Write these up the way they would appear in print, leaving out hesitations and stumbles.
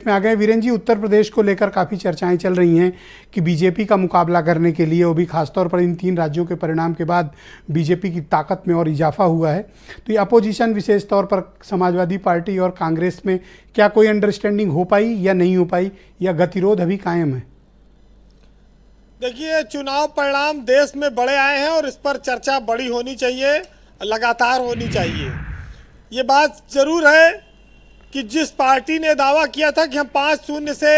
में आ गए वीरेन जी, उत्तर प्रदेश को लेकर काफ़ी चर्चाएं चल रही हैं कि बीजेपी का मुकाबला करने के लिए, वो भी खासतौर पर इन 3 राज्यों के परिणाम के बाद बीजेपी की ताकत में और इजाफा हुआ है। तो ये अपोजिशन विशेष तौर पर समाजवादी पार्टी और कांग्रेस में क्या कोई अंडरस्टैंडिंग हो पाई या नहीं हो पाई, या गतिरोध अभी कायम है? देखिए, चुनाव परिणाम देश में बड़े आए हैं और इस पर चर्चा बड़ी होनी चाहिए, लगातार होनी चाहिए। ये बात जरूर है कि जिस पार्टी ने दावा किया था कि हम 5-0 से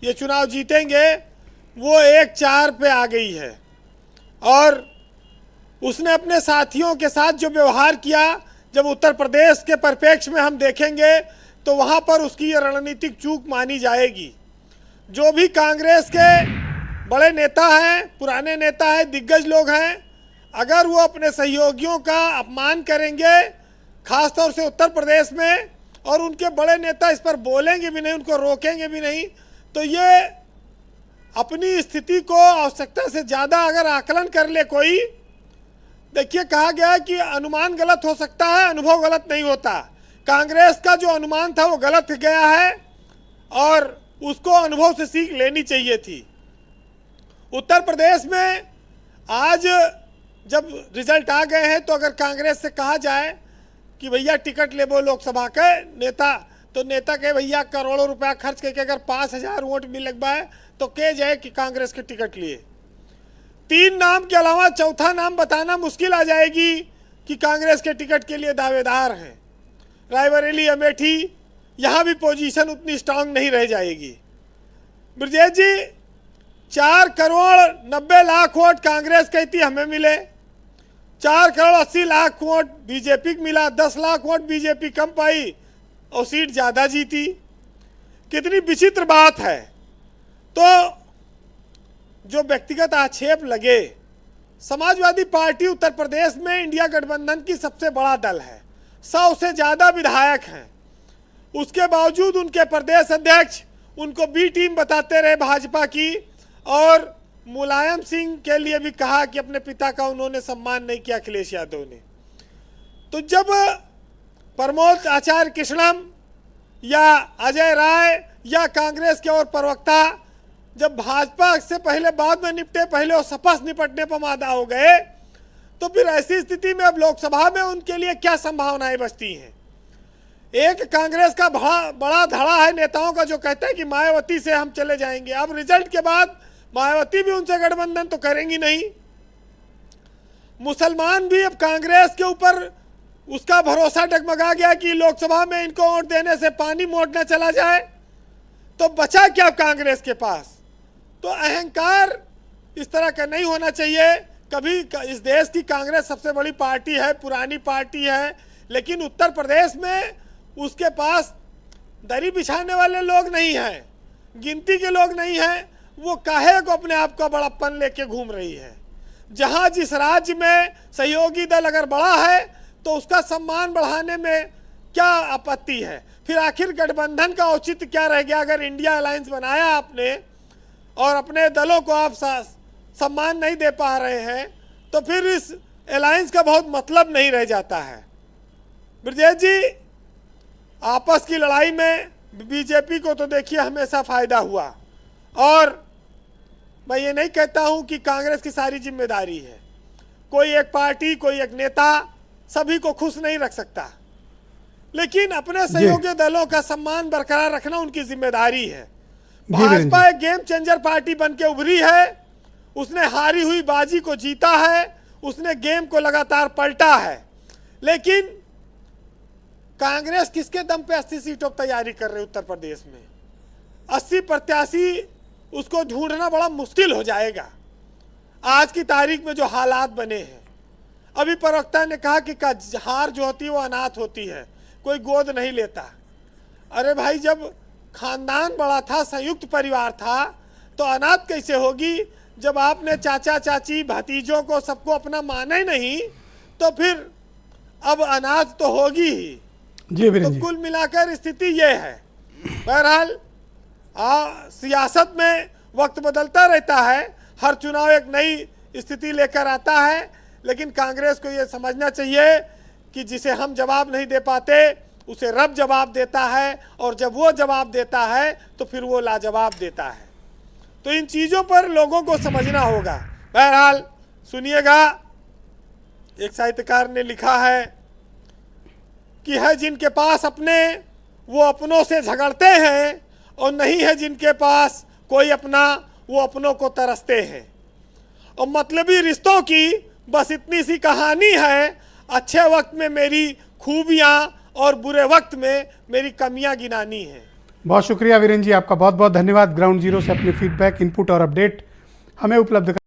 ये चुनाव जीतेंगे, वो 1-4 पे आ गई है। और उसने अपने साथियों के साथ जो व्यवहार किया, जब उत्तर प्रदेश के परिप्रेक्ष्य में हम देखेंगे तो वहाँ पर उसकी ये रणनीतिक चूक मानी जाएगी। जो भी कांग्रेस के बड़े नेता हैं, पुराने नेता हैं, दिग्गज लोग हैं, अगर वो अपने सहयोगियों का अपमान करेंगे, खासतौर से उत्तर प्रदेश में, और उनके बड़े नेता इस पर बोलेंगे भी नहीं, उनको रोकेंगे भी नहीं, तो ये अपनी स्थिति को आवश्यकता से ज़्यादा अगर आकलन कर ले कोई, देखिए कहा गया है कि अनुमान गलत हो सकता है, अनुभव गलत नहीं होता। कांग्रेस का जो अनुमान था वो गलत गया है और उसको अनुभव से सीख लेनी चाहिए थी। उत्तर प्रदेश में आज जब रिजल्ट आ गए हैं, तो अगर कांग्रेस से कहा जाए कि भैया टिकट ले वो लोकसभा के नेता, तो नेता के भैया करोड़ों रुपया खर्च करके अगर 5,000 वोट भी लगवाए तो कह जाए कि कांग्रेस के टिकट लिए। 3 नाम के अलावा चौथा नाम बताना मुश्किल आ जाएगी कि कांग्रेस के टिकट के लिए दावेदार हैं। रायबरेली, अमेठी, यहाँ भी पोजीशन उतनी स्ट्रांग नहीं रह जाएगी। ब्रजेश जी, 4 करोड़ 90 लाख वोट कांग्रेस कहती हमें मिले, 4 करोड़ 80 लाख वोट बीजेपी को मिला, 10 लाख वोट बीजेपी कम पाई और सीट ज़्यादा जीती। कितनी विचित्र बात है। तो जो व्यक्तिगत आक्षेप लगे, समाजवादी पार्टी उत्तर प्रदेश में इंडिया गठबंधन की सबसे बड़ा दल है, 100 से ज़्यादा विधायक हैं। उसके बावजूद उनके प्रदेश अध्यक्ष उनको बी टीम बताते रहे भाजपा की, और मुलायम सिंह के लिए भी कहा कि अपने पिता का उन्होंने सम्मान नहीं किया अखिलेश यादव ने। तो जब प्रमोद आचार्य कृष्णम या अजय राय या कांग्रेस के और प्रवक्ता जब भाजपा से पहले बाद में निपटे, पहले वो सपा से निपटने पर मादा हो गए, तो फिर ऐसी स्थिति में अब लोकसभा में उनके लिए क्या संभावनाएं बचती हैं? एक कांग्रेस का बड़ा धड़ा है नेताओं का जो कहता है कि मायावती से हम चले जाएंगे। अब रिजल्ट के बाद मायावती भी उनसे गठबंधन तो करेंगी नहीं। मुसलमान भी अब कांग्रेस के ऊपर उसका भरोसा डगमगा गया कि लोकसभा में इनको वोट देने से पानी मोड़ न चला जाए, तो बचा क्या कांग्रेस के पास? तो अहंकार इस तरह का नहीं होना चाहिए कभी। इस देश की कांग्रेस सबसे बड़ी पार्टी है, पुरानी पार्टी है, लेकिन उत्तर प्रदेश में उसके पास दरी बिछाने वाले लोग नहीं हैं, गिनती के लोग नहीं हैं। वो काहे को अपने आप का बड़प्पन लेके घूम रही है। जहां जिस राज्य में सहयोगी दल अगर बड़ा है तो उसका सम्मान बढ़ाने में क्या आपत्ति है? फिर आखिर गठबंधन का औचित्य क्या रह गया? अगर इंडिया अलायंस बनाया आपने और अपने दलों को आप सम्मान नहीं दे पा रहे हैं, तो फिर इस अलायंस का बहुत मतलब नहीं रह जाता है। ब्रजेश जी, आपस की लड़ाई में बीजेपी को तो देखिए हमेशा फायदा हुआ, और मैं ये नहीं कहता हूं कि कांग्रेस की सारी जिम्मेदारी है। कोई एक पार्टी, कोई एक नेता सभी को खुश नहीं रख सकता, लेकिन अपने सहयोगी दलों का सम्मान बरकरार रखना उनकी जिम्मेदारी है। भाजपा एक गेम चेंजर पार्टी बन के उभरी है, उसने हारी हुई बाजी को जीता है, उसने गेम को लगातार पलटा है। लेकिन कांग्रेस किसके दम पे 80 सीटों की तैयारी कर रही है उत्तर प्रदेश में? 80 प्रत्याशी उसको ढूंढना बड़ा मुश्किल हो जाएगा आज की तारीख में जो हालात बने हैं। अभी प्रवक्ता ने कहा कि हार जो होती है वो अनाथ होती है, कोई गोद नहीं लेता। अरे भाई, जब खानदान बड़ा था, संयुक्त परिवार था, तो अनाथ कैसे होगी? जब आपने चाचा चाची भतीजों को सबको अपना माने नहीं, तो फिर अब अनाथ तो होगी ही। तो कुल मिलाकर स्थिति ये है। बहरहाल सियासत में वक्त बदलता रहता है, हर चुनाव एक नई स्थिति लेकर आता है, लेकिन कांग्रेस को ये समझना चाहिए कि जिसे हम जवाब नहीं दे पाते उसे रब जवाब देता है, और जब वो जवाब देता है तो फिर वो लाजवाब देता है। तो इन चीज़ों पर लोगों को समझना होगा। बहरहाल सुनिएगा, एक साहित्यकार ने लिखा है कि है जिनके पास अपने वो अपनों से झगड़ते हैं, और नहीं है जिनके पास कोई अपना वो अपनों को तरसते हैं। और मतलबी रिश्तों की बस इतनी सी कहानी है, अच्छे वक्त में मेरी खूबियाँ और बुरे वक्त में मेरी कमियाँ गिनानी है। बहुत शुक्रिया वीरेंद्र जी, आपका बहुत बहुत धन्यवाद। ग्राउंड जीरो से अपने फीडबैक, इनपुट और अपडेट हमें उपलब्ध